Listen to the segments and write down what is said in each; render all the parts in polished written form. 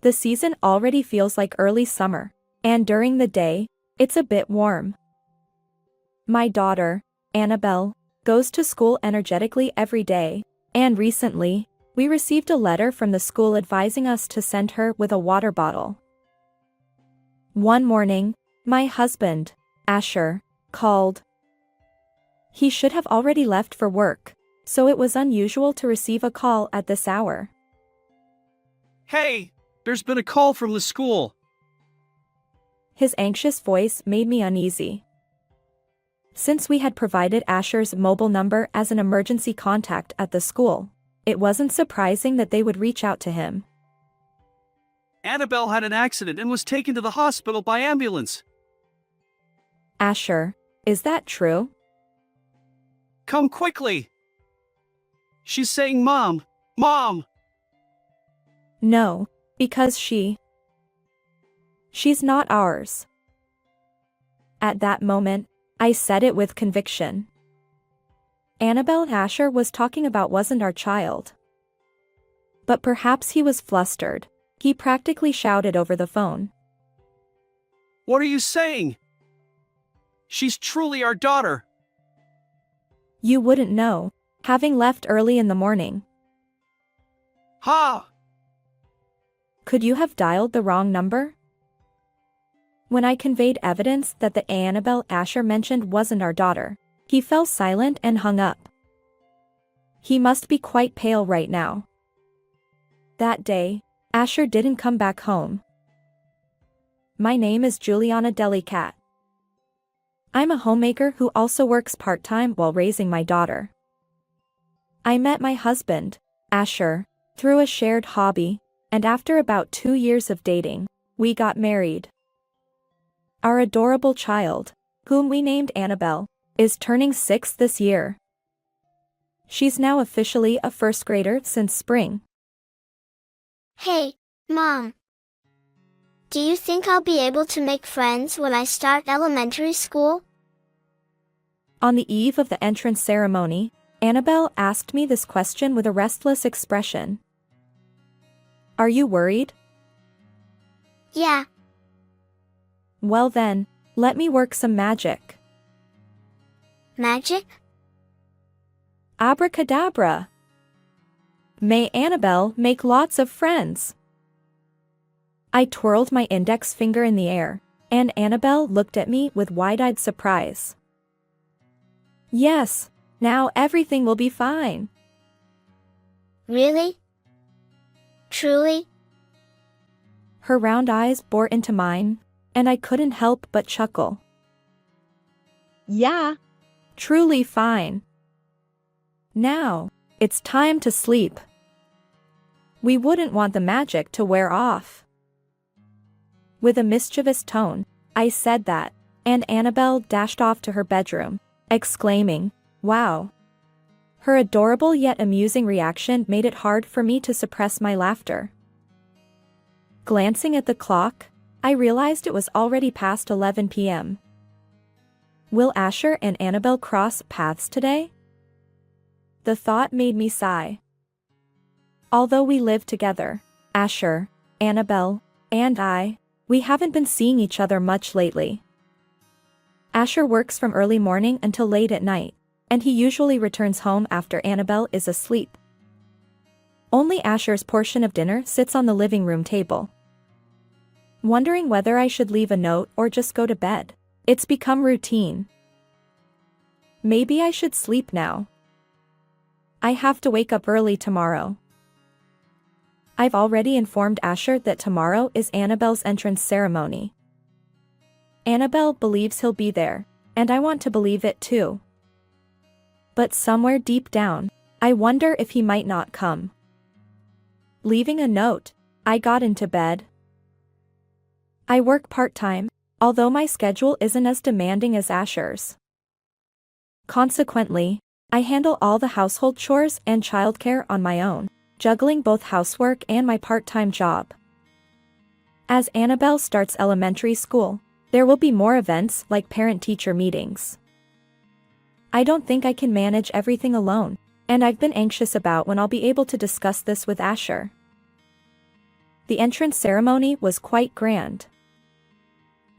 The season already feels like early summer, and during the day, it's a bit warm. My daughter, Annabelle, goes to school energetically every day, and recently, we received a letter from the school advising us to send her with a water bottle. One morning, my husband, Asher, called. He should have already left for work, so it was unusual to receive a call at this hour. Hey, there's been a call from the school. His anxious voice made me uneasy. Since we had provided Asher's mobile number as an emergency contact at the school, it wasn't surprising that they would reach out to him. Annabelle had an accident and was taken to the hospital by ambulance. Asher, is that true? Come quickly. She's saying, Mom, Mom. No, because she's not ours. At that moment, I said it with conviction. Annabelle Asher was talking about wasn't our child. But perhaps he was flustered. He practically shouted over the phone. What are you saying? She's truly our daughter. You wouldn't know, having left early in the morning. Ha! Could you have dialed the wrong number? When I conveyed evidence that the Annabelle Asher mentioned wasn't our daughter, he fell silent and hung up. He must be quite pale right now. That day, Asher didn't come back home. My name is Juliana Delicat. I'm a homemaker who also works part-time while raising my daughter. I met my husband, Asher, through a shared hobby, and after about 2 years of dating, we got married. Our adorable child, whom we named Annabelle, is turning 6 this year. She's now officially a first grader since spring. Hey, Mom. Do you think I'll be able to make friends when I start elementary school? On the eve of the entrance ceremony, Annabelle asked me this question with a restless expression. Are you worried? Yeah. Well then, let me work some magic. Magic? Abracadabra. May Annabelle make lots of friends. I twirled my index finger in the air, and Annabelle looked at me with wide-eyed surprise. Yes, now everything will be fine. Really? Truly? Her round eyes bored into mine, and I couldn't help but chuckle. Yeah, truly fine. Now, it's time to sleep. We wouldn't want the magic to wear off. With a mischievous tone, I said that, and Annabelle dashed off to her bedroom, exclaiming, "Wow." Her adorable yet amusing reaction made it hard for me to suppress my laughter. Glancing at the clock, I realized it was already past 11 p.m. Will Asher and Annabelle cross paths today? The thought made me sigh. Although we live together, Asher, Annabelle, and I, we haven't been seeing each other much lately. Asher works from early morning until late at night, and he usually returns home after Annabelle is asleep. Only Asher's portion of dinner sits on the living room table. Wondering whether I should leave a note or just go to bed, it's become routine. Maybe I should sleep now. I have to wake up early tomorrow. I've already informed Asher that tomorrow is Annabelle's entrance ceremony. Annabelle believes he'll be there, and I want to believe it too. But somewhere deep down, I wonder if he might not come. Leaving a note, I got into bed. I work part-time, although my schedule isn't as demanding as Asher's. Consequently, I handle all the household chores and childcare on my own, juggling both housework and my part-time job. As Annabelle starts elementary school, there will be more events like parent-teacher meetings. I don't think I can manage everything alone, and I've been anxious about when I'll be able to discuss this with Asher. The entrance ceremony was quite grand.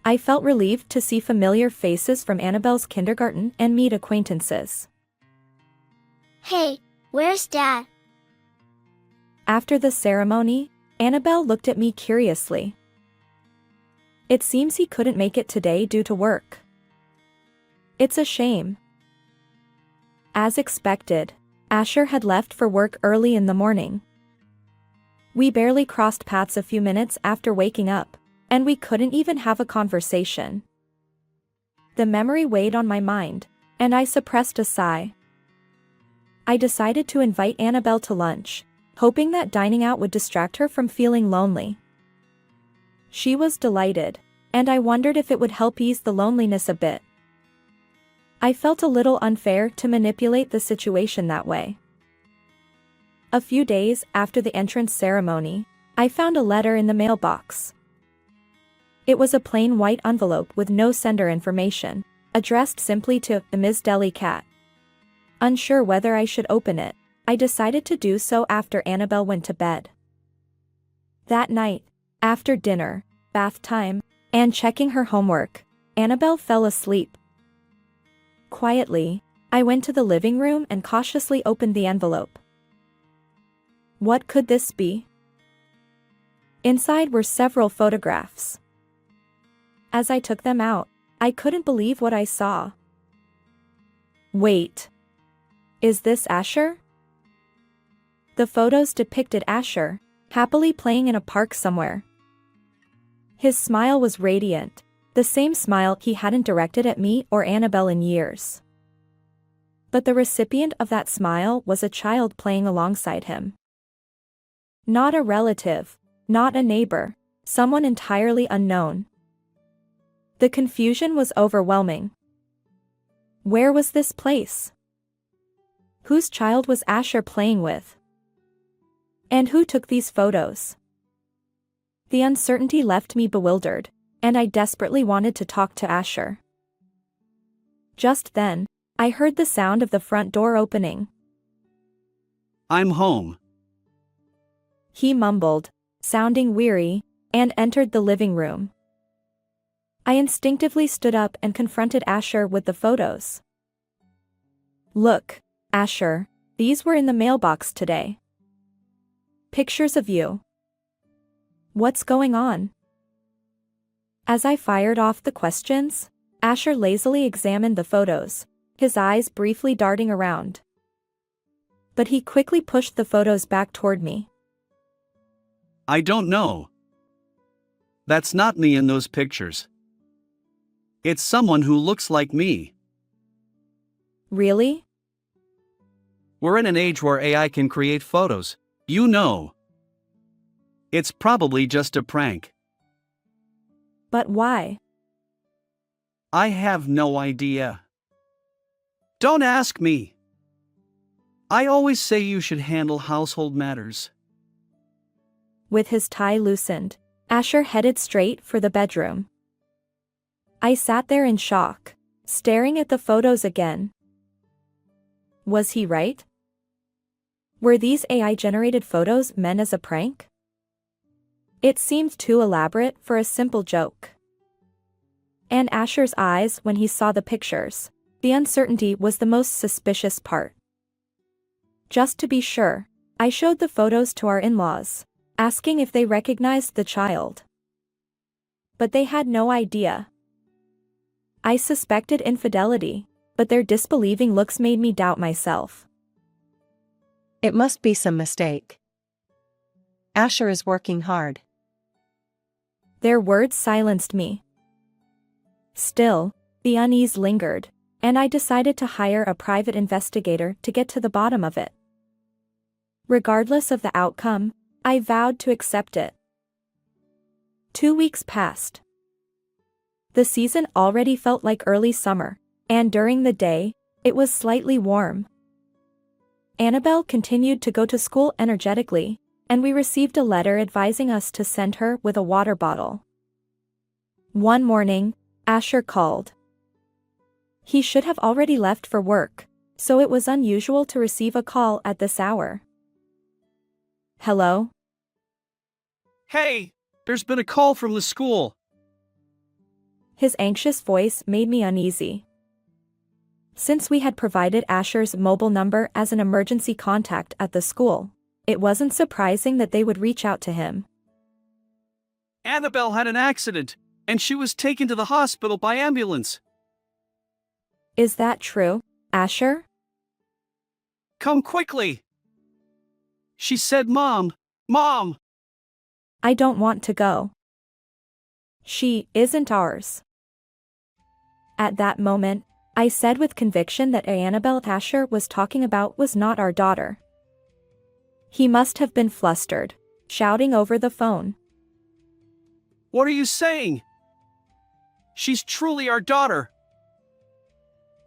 I felt relieved to see familiar faces from Annabelle's kindergarten and meet acquaintances. Hey, where's Dad? After the ceremony, Annabelle looked at me curiously. It seems he couldn't make it today due to work. It's a shame. As expected, Asher had left for work early in the morning. We barely crossed paths a few minutes after waking up, and we couldn't even have a conversation. The memory weighed on my mind, and I suppressed a sigh. I decided to invite Annabelle to lunch, hoping that dining out would distract her from feeling lonely. She was delighted, and I wondered if it would help ease the loneliness a bit. I felt a little unfair to manipulate the situation that way. A few days after the entrance ceremony, I found a letter in the mailbox. It was a plain white envelope with no sender information, addressed simply to Ms. Deli Cat. Unsure whether I should open it, I decided to do so after Annabelle went to bed. That night, after dinner, bath time, and checking her homework, Annabelle fell asleep. Quietly, I went to the living room and cautiously opened the envelope. What could this be? Inside were several photographs. As I took them out, I couldn't believe what I saw. Wait. Is this Asher? The photos depicted Asher, happily playing in a park somewhere. His smile was radiant, the same smile he hadn't directed at me or Annabelle in years. But the recipient of that smile was a child playing alongside him. Not a relative, not a neighbor, someone entirely unknown. The confusion was overwhelming. Where was this place? Whose child was Asher playing with? And who took these photos? The uncertainty left me bewildered, and I desperately wanted to talk to Asher. Just then, I heard the sound of the front door opening. I'm home. He mumbled, sounding weary, and entered the living room. I instinctively stood up and confronted Asher with the photos. Look, Asher, these were in the mailbox today. Pictures of you. What's going on? As I fired off the questions, Asher lazily examined the photos, his eyes briefly darting around. But he quickly pushed the photos back toward me. I don't know. That's not me in those pictures. It's someone who looks like me. Really? We're in an age where AI can create photos, you know. It's probably just a prank. But why? I have no idea. Don't ask me. I always say you should handle household matters. With his tie loosened, Asher headed straight for the bedroom. I sat there in shock, staring at the photos again. Was he right? Were these AI-generated photos meant as a prank? It seemed too elaborate for a simple joke. And Asher's eyes when he saw the pictures, the uncertainty was the most suspicious part. Just to be sure, I showed the photos to our in-laws, asking if they recognized the child. But they had no idea. I suspected infidelity, but their disbelieving looks made me doubt myself. It must be some mistake. Asher is working hard. Their words silenced me. Still, the unease lingered, and I decided to hire a private investigator to get to the bottom of it. Regardless of the outcome, I vowed to accept it. 2 weeks passed. The season already felt like early summer, and during the day, it was slightly warm. Annabelle continued to go to school energetically, and we received a letter advising us to send her with a water bottle. One morning, Asher called. He should have already left for work, so it was unusual to receive a call at this hour. Hello? Hey, there's been a call from the school. His anxious voice made me uneasy. Since we had provided Asher's mobile number as an emergency contact at the school, it wasn't surprising that they would reach out to him. Annabelle had an accident, and she was taken to the hospital by ambulance. Is that true, Asher? Come quickly. She said, Mom. I don't want to go. She isn't ours. At that moment, I said with conviction that Annabelle Asher was talking about was not our daughter. He must have been flustered, shouting over the phone. What are you saying? She's truly our daughter.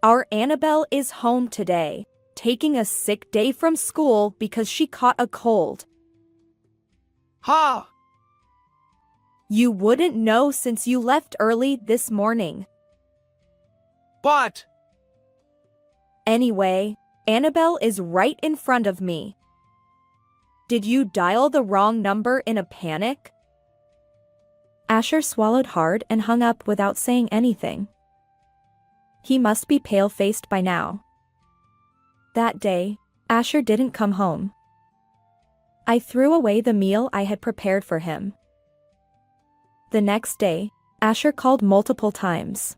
Our Annabelle is home today, taking a sick day from school because she caught a cold. Ha! You wouldn't know since you left early this morning. But Anyway, Annabelle is right in front of me. Did you dial the wrong number in a panic? Asher swallowed hard and hung up without saying anything. He must be pale-faced by now. That day, Asher didn't come home. I threw away the meal I had prepared for him. The next day, Asher called multiple times.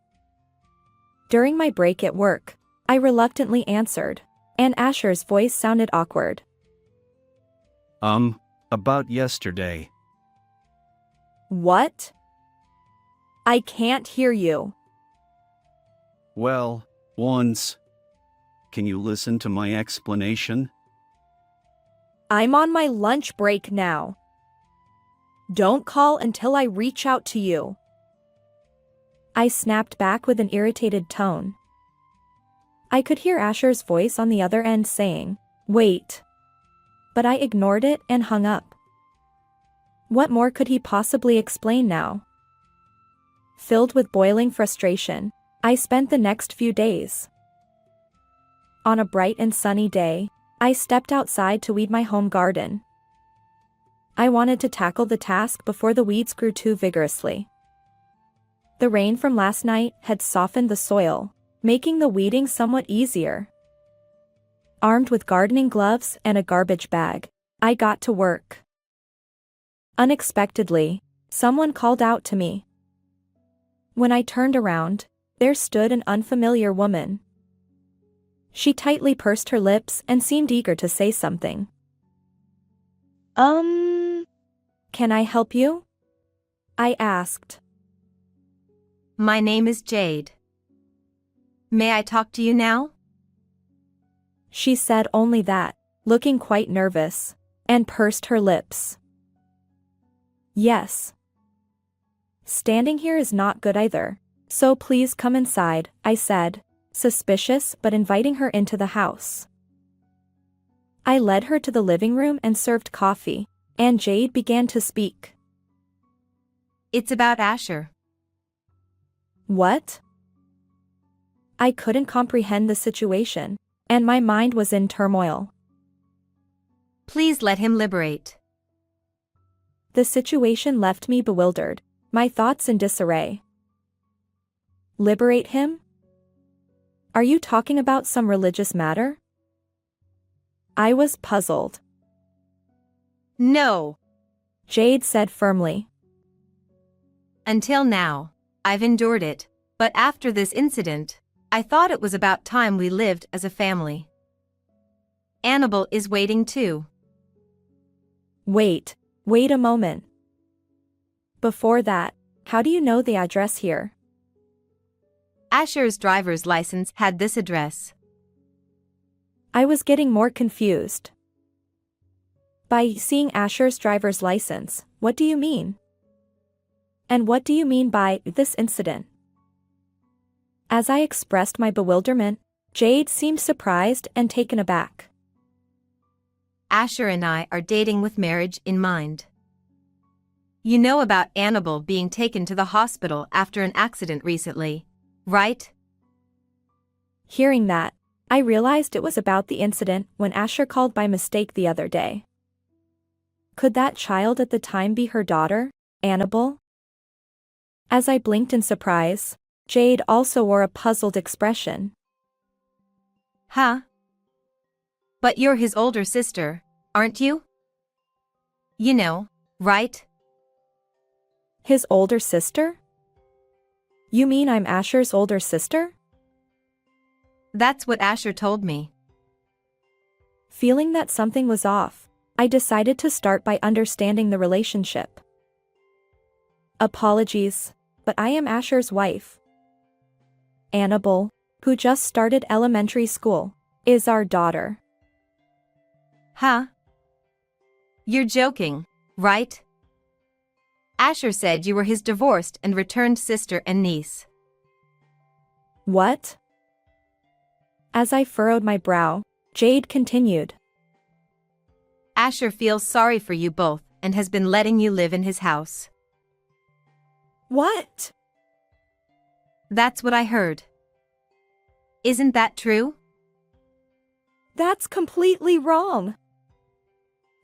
During my break at work, I reluctantly answered, and Asher's voice sounded awkward. About yesterday. What? I can't hear you. Well, once. Can you listen to my explanation? I'm on my lunch break now. Don't call until I reach out to you. I snapped back with an irritated tone. I could hear Asher's voice on the other end saying, "Wait." But I ignored it and hung up. What more could he possibly explain now? Filled with boiling frustration, I spent the next few days. On a bright and sunny day, I stepped outside to weed my home garden. I wanted to tackle the task before the weeds grew too vigorously. The rain from last night had softened the soil, making the weeding somewhat easier. Armed with gardening gloves and a garbage bag, I got to work. Unexpectedly, someone called out to me. When I turned around, there stood an unfamiliar woman. She tightly pursed her lips and seemed eager to say something. Can I help you?" I asked. My name is Jade. May I talk to you now? She said only that, looking quite nervous, and pursed her lips. Yes. Standing here is not good either, so please come inside, I said, suspicious but inviting her into the house. I led her to the living room and served coffee, and Jade began to speak. It's about Asher. What? I couldn't comprehend the situation, and my mind was in turmoil. Please let him liberate. The situation left me bewildered, my thoughts in disarray. Liberate him? Are you talking about some religious matter? I was puzzled. No. Jade said firmly. Until now, I've endured it, but after this incident, I thought it was about time we lived as a family. Annabelle is waiting too. Wait a moment. Before that, how do you know the address here? Asher's driver's license had this address. I was getting more confused. By seeing Asher's driver's license, what do you mean? And what do you mean by this incident? As I expressed my bewilderment, Jade seemed surprised and taken aback. Asher and I are dating with marriage in mind. You know about Annabelle being taken to the hospital after an accident recently, right? Hearing that, I realized it was about the incident when Asher called by mistake the other day. Could that child at the time be her daughter, Annabelle? As I blinked in surprise, Jade also wore a puzzled expression. Huh? But you're his older sister, aren't you? You know, right? His older sister? You mean I'm Asher's older sister? That's what Asher told me. Feeling that something was off, I decided to start by understanding the relationship. Apologies, but I am Asher's wife. Annabelle, who just started elementary school, is our daughter. Huh? You're joking, right? Asher said you were his divorced and returned sister and niece. What? As I furrowed my brow, Jade continued. Asher feels sorry for you both and has been letting you live in his house. What? That's what I heard. Isn't that true? That's completely wrong.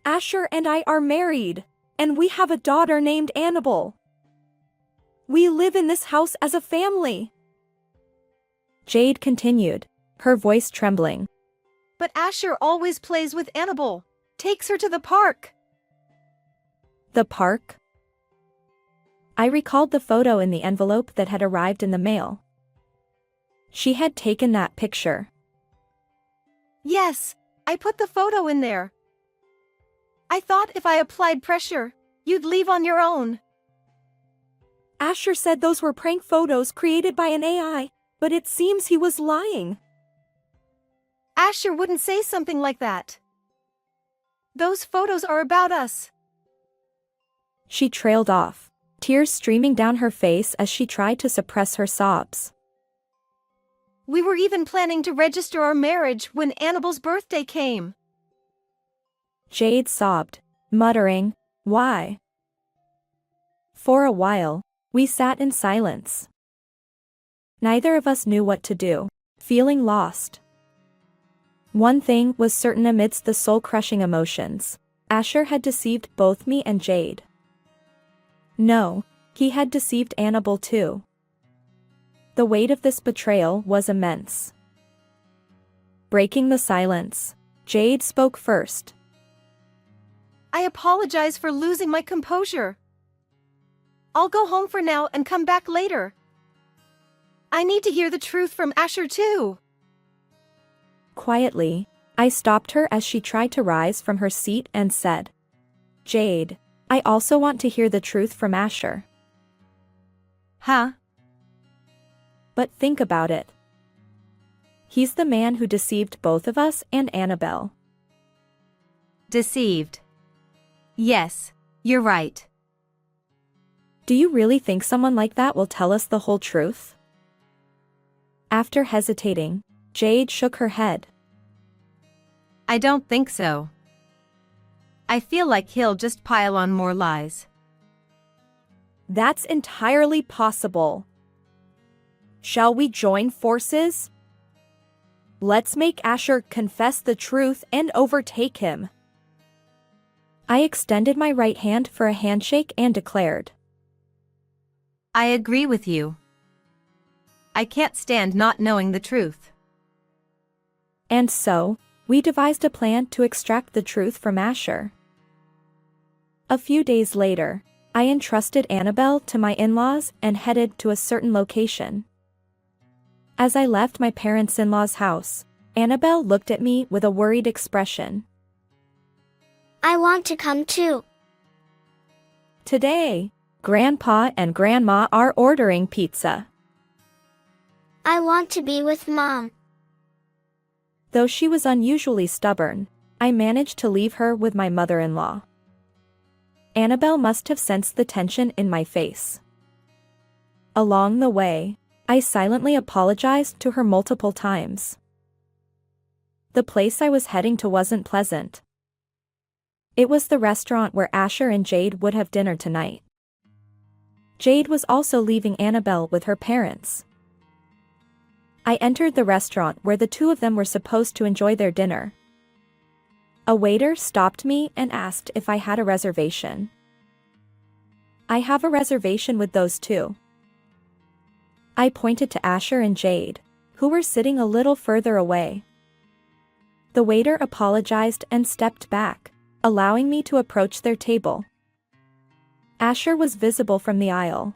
Asher and I are married, and we have a daughter named Annabelle. We live in this house as a family. Jade continued, her voice trembling. But Asher always plays with Annabelle, takes her to the park. The park? I recalled the photo in the envelope that had arrived in the mail. She had taken that picture. Yes, I put the photo in there. I thought if I applied pressure, you'd leave on your own. Asher said those were prank photos created by an AI, but it seems he was lying. Asher wouldn't say something like that. Those photos are about us. She trailed off, tears streaming down her face as she tried to suppress her sobs. We were even planning to register our marriage when Annabelle's birthday came. Jade sobbed, muttering, "Why?" For a while, we sat in silence. Neither of us knew what to do, feeling lost. One thing was certain amidst the soul-crushing emotions. Asher had deceived both me and Jade. No, he had deceived Annabelle too. The weight of this betrayal was immense. Breaking the silence, Jade spoke first. I apologize for losing my composure. I'll go home for now and come back later. I need to hear the truth from Asher too. Quietly, I stopped her as she tried to rise from her seat and said, "Jade, I also want to hear the truth from Asher." Huh? But think about it. He's the man who deceived both of us and Annabelle. Deceived. Yes, you're right. Do you really think someone like that will tell us the whole truth? After hesitating, Jade shook her head. I don't think so. I feel like he'll just pile on more lies. That's entirely possible. Shall we join forces? Let's make Asher confess the truth and overtake him. I extended my right hand for a handshake and declared, I agree with you. I can't stand not knowing the truth. and so, we devised a plan to extract the truth from Asher. A few days later, I entrusted Annabelle to my in-laws and headed to a certain location. As I left my parents-in-law's house, Annabelle looked at me with a worried expression. I want to come too. Today, Grandpa and Grandma are ordering pizza. I want to be with Mom. Though she was unusually stubborn, I managed to leave her with my mother-in-law. Annabelle must have sensed the tension in my face. Along the way, I silently apologized to her multiple times. The place I was heading to wasn't pleasant. It was the restaurant where Asher and Jade would have dinner tonight. Jade was also leaving Annabelle with her parents. I entered the restaurant where the two of them were supposed to enjoy their dinner. A waiter stopped me and asked if I had a reservation. I have a reservation with those two. I pointed to Asher and Jade, who were sitting a little further away. The waiter apologized and stepped back, allowing me to approach their table. Asher was visible from the aisle.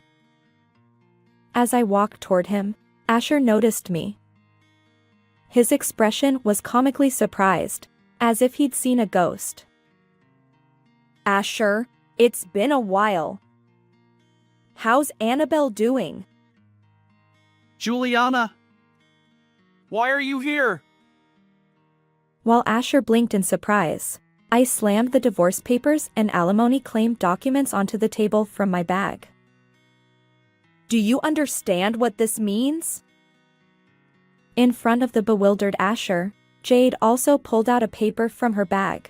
As I walked toward him, Asher noticed me. His expression was comically surprised, as if he'd seen a ghost. Asher, it's been a while. How's Annabelle doing? Juliana? Why are you here? While Asher blinked in surprise, I slammed the divorce papers and alimony claim documents onto the table from my bag. Do you understand what this means? In front of the bewildered Asher, Jade also pulled out a paper from her bag.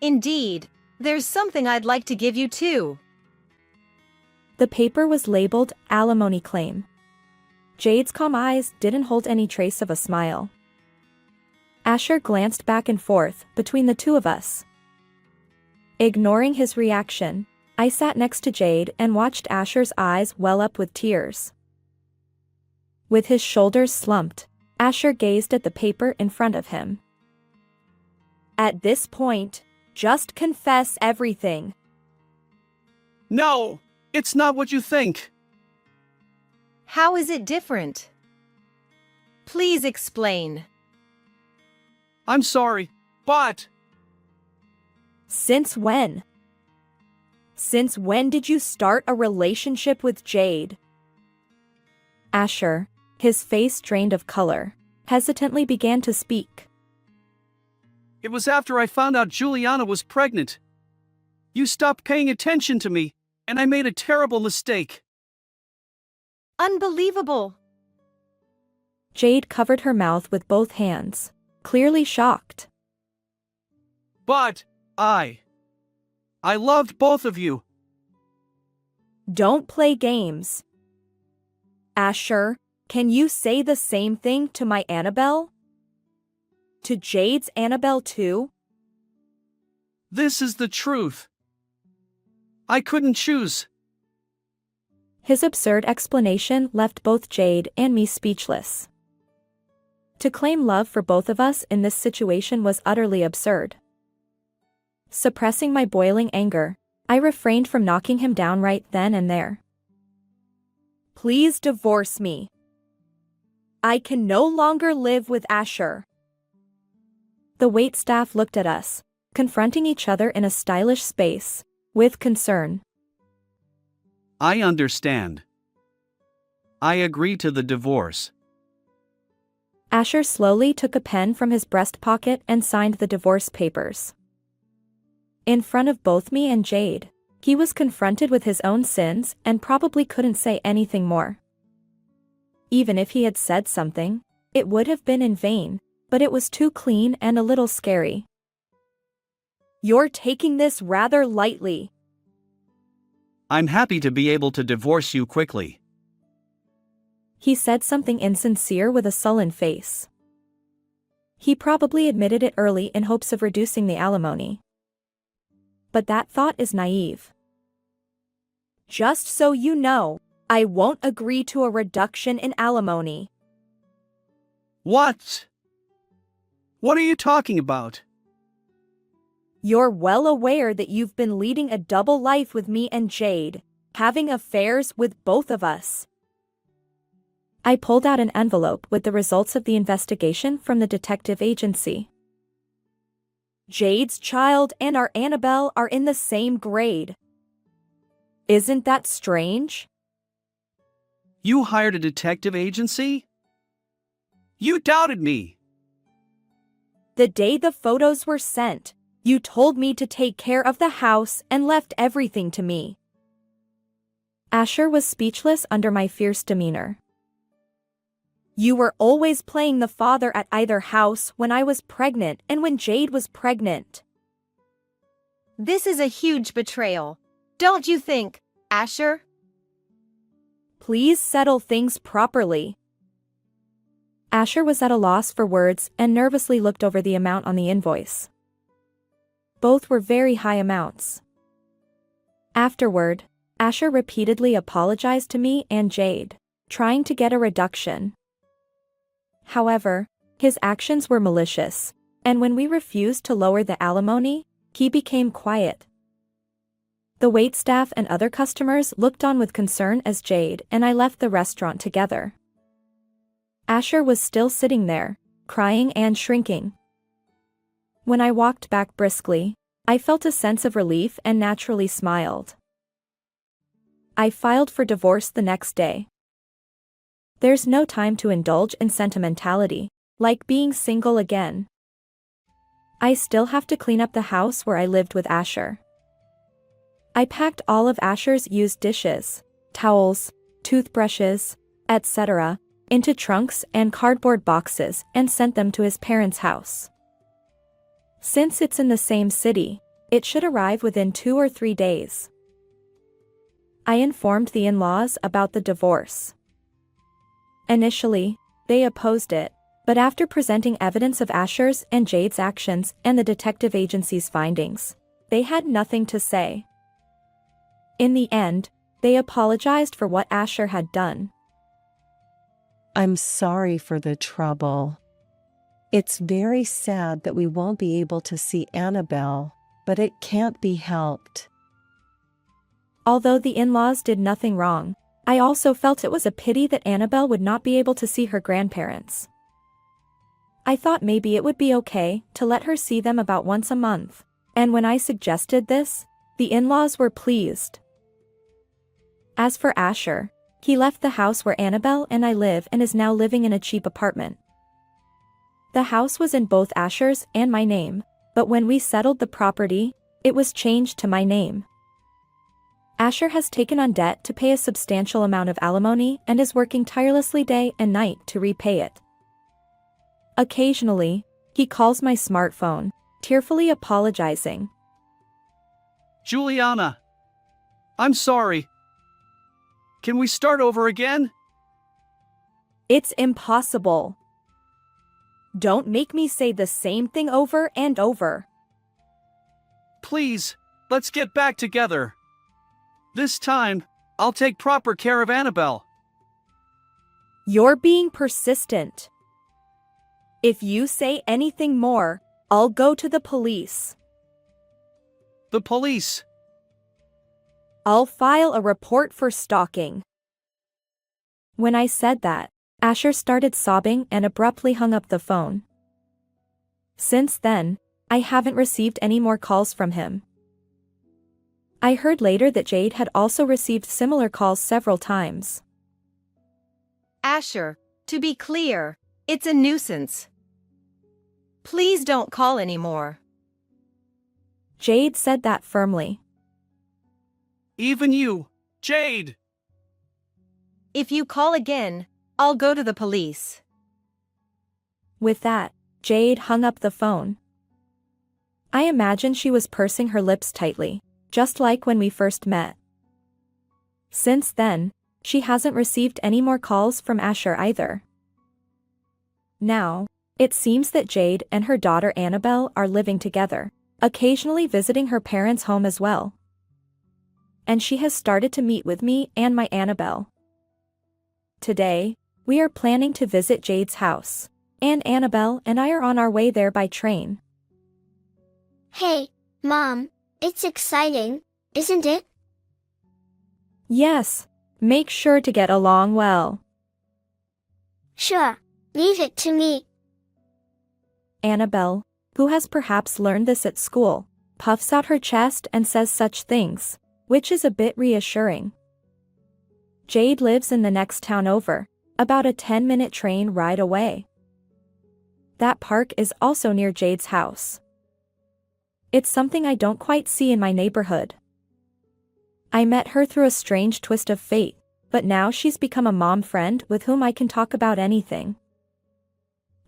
Indeed, there's something I'd like to give you too. The paper was labeled alimony claim. Jade's calm eyes didn't hold any trace of a smile. Asher glanced back and forth between the two of us. Ignoring his reaction, I sat next to Jade and watched Asher's eyes well up with tears. With his shoulders slumped, Asher gazed at the paper in front of him. At this point, just confess everything. No, it's not what you think. How is it different? Please explain. I'm sorry, but... Since when? Since when did you start a relationship with Jade? Asher, his face drained of color, hesitantly began to speak. It was after I found out Juliana was pregnant. You stopped paying attention to me, and I made a terrible mistake. Unbelievable! Jade covered her mouth with both hands, clearly shocked. But, I loved both of you. Don't play games. Asher, can you say the same thing to my Annabelle? To Jade's Annabelle too? This is the truth. I couldn't choose. His absurd explanation left both Jade and me speechless. To claim love for both of us in this situation was utterly absurd. Suppressing my boiling anger, I refrained from knocking him down right then and there. Please divorce me. I can no longer live with Asher. The waitstaff looked at us, confronting each other in a stylish space, with concern. I understand. I agree to the divorce. Asher slowly took a pen from his breast pocket and signed the divorce papers. In front of both me and Jade, he was confronted with his own sins and probably couldn't say anything more. Even if he had said something, it would have been in vain, but it was too clean and a little scary. You're taking this rather lightly. I'm happy to be able to divorce you quickly. He said something insincere with a sullen face. He probably admitted it early in hopes of reducing the alimony. But that thought is naive. Just so you know, I won't agree to a reduction in alimony. What? What are you talking about? You're well aware that you've been leading a double life with me and Jade, having affairs with both of us. I pulled out an envelope with the results of the investigation from the detective agency. Jade's child and our Annabelle are in the same grade. Isn't that strange? You hired a detective agency? You doubted me. The day the photos were sent, you told me to take care of the house and left everything to me. Asher was speechless under my fierce demeanor. You were always playing the father at either house when I was pregnant and when Jade was pregnant. This is a huge betrayal. Don't you think, Asher? Please settle things properly. Asher was at a loss for words and nervously looked over the amount on the invoice. Both were very high amounts. Afterward, Asher repeatedly apologized to me and Jade, trying to get a reduction. However, his actions were malicious, and when we refused to lower the alimony, he became quiet. The waitstaff and other customers looked on with concern as Jade and I left the restaurant together. Asher was still sitting there, crying and shrinking. When I walked back briskly, I felt a sense of relief and naturally smiled. I filed for divorce the next day. There's no time to indulge in sentimentality, like being single again. I still have to clean up the house where I lived with Asher. I packed all of Asher's used dishes, towels, toothbrushes, etc., into trunks and cardboard boxes and sent them to his parents' house. Since it's in the same city, it should arrive within 2 or 3 days. I informed the in-laws about the divorce. Initially, they opposed it, but after presenting evidence of Asher's and Jade's actions and the detective agency's findings, they had nothing to say. In the end, they apologized for what Asher had done. I'm sorry for the trouble. It's very sad that we won't be able to see Annabelle, but it can't be helped. Although the in-laws did nothing wrong, I also felt it was a pity that Annabelle would not be able to see her grandparents. I thought maybe it would be okay to let her see them about once a month, and when I suggested this, the in-laws were pleased. As for Asher, he left the house where Annabelle and I live and is now living in a cheap apartment. The house was in both Asher's and my name, but when we settled the property, it was changed to my name. Asher has taken on debt to pay a substantial amount of alimony and is working tirelessly day and night to repay it. Occasionally, he calls my smartphone, tearfully apologizing. Juliana, I'm sorry. Can we start over again? It's impossible. Don't make me say the same thing over and over. Please, let's get back together. This time, I'll take proper care of Annabelle. You're being persistent. If you say anything more, I'll go to the police. The police. I'll file a report for stalking. When I said that, Asher started sobbing and abruptly hung up the phone. Since then, I haven't received any more calls from him. I heard later that Jade had also received similar calls several times. Asher, to be clear, it's a nuisance. Please don't call anymore. Jade said that firmly. Even you, Jade. If you call again, I'll go to the police. With that, Jade hung up the phone. I imagine she was pursing her lips tightly, just like when we first met. Since then, she hasn't received any more calls from Asher either. Now, it seems that Jade and her daughter Annabelle are living together, occasionally visiting her parents' home as well. And she has started to meet with me and my Annabelle. Today, we are planning to visit Jade's house, and Annabelle and I are on our way there by train. Hey, Mom, it's exciting, isn't it? Yes, make sure to get along well. Sure, leave it to me. Annabelle, who has perhaps learned this at school, puffs out her chest and says such things, which is a bit reassuring. Jade lives in the next town over, about a 10-minute train ride away. That park is also near Jade's house. It's something I don't quite see in my neighborhood. I met her through a strange twist of fate, but now she's become a mom friend with whom I can talk about anything.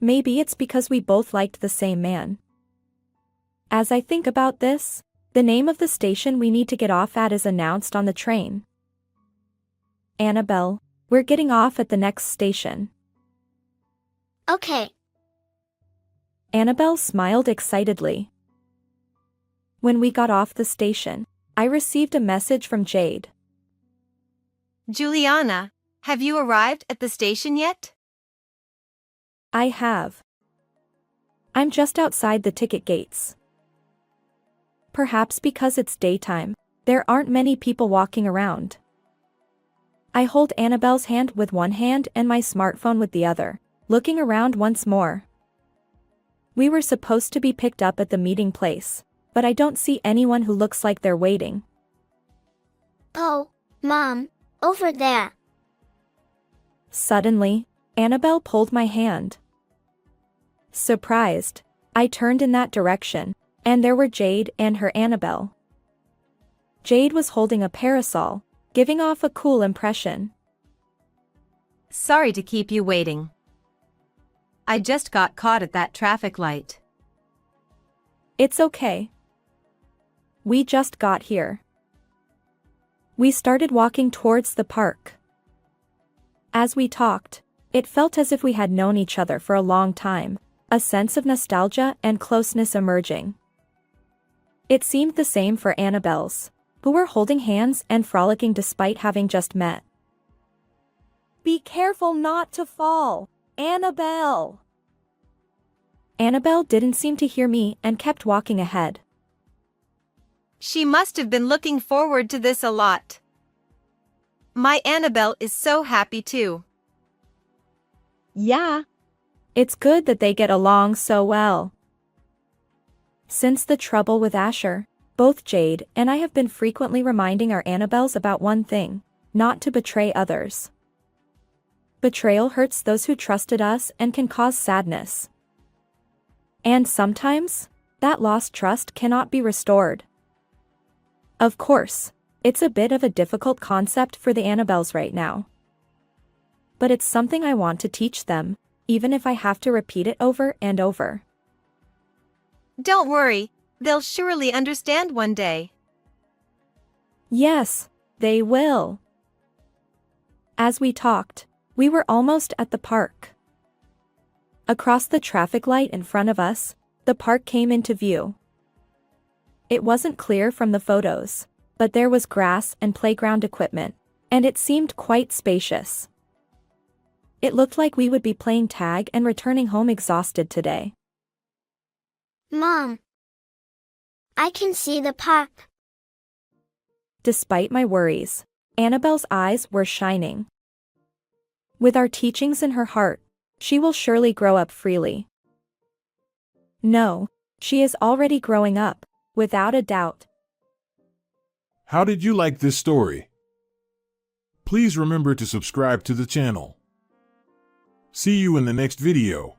Maybe it's because we both liked the same man. As I think about this, the name of the station we need to get off at is announced on the train. Annabelle, we're getting off at the next station. Okay. Annabelle smiled excitedly. When we got off the station, I received a message from Jade. Juliana, have you arrived at the station yet? I have. I'm just outside the ticket gates. Perhaps because it's daytime, there aren't many people walking around. I hold Annabelle's hand with one hand and my smartphone with the other, looking around once more. We were supposed to be picked up at the meeting place, but I don't see anyone who looks like they're waiting. Oh, Mom, over there. Suddenly, Annabelle pulled my hand. Surprised, I turned in that direction, and there were Jade and her Annabelle. Jade was holding a parasol, giving off a cool impression. Sorry to keep you waiting. I just got caught at that traffic light. It's okay. We just got here. We started walking towards the park. As we talked, it felt as if we had known each other for a long time, a sense of nostalgia and closeness emerging. It seemed the same for Annabelle's, who were holding hands and frolicking despite having just met. Be careful not to fall, Annabelle! Annabelle didn't seem to hear me and kept walking ahead. She must have been looking forward to this a lot. My Annabelle is so happy too. Yeah. It's good that they get along so well. Since the trouble with Asher, both Jade and I have been frequently reminding our Annabelles about one thing: not to betray others. Betrayal hurts those who trusted us and can cause sadness. And sometimes, that lost trust cannot be restored. Of course, it's a bit of a difficult concept for the Annabelles right now. But it's something I want to teach them, even if I have to repeat it over and over. Don't worry, they'll surely understand one day. Yes, they will. As we talked, we were almost at the park. Across the traffic light in front of us, the park came into view. It wasn't clear from the photos, but there was grass and playground equipment, and it seemed quite spacious. It looked like we would be playing tag and returning home exhausted today. Mom, I can see the park. Despite my worries, Annabelle's eyes were shining. With our teachings in her heart, she will surely grow up freely. No, she is already growing up, without a doubt. How did you like this story? Please remember to subscribe to the channel. See you in the next video.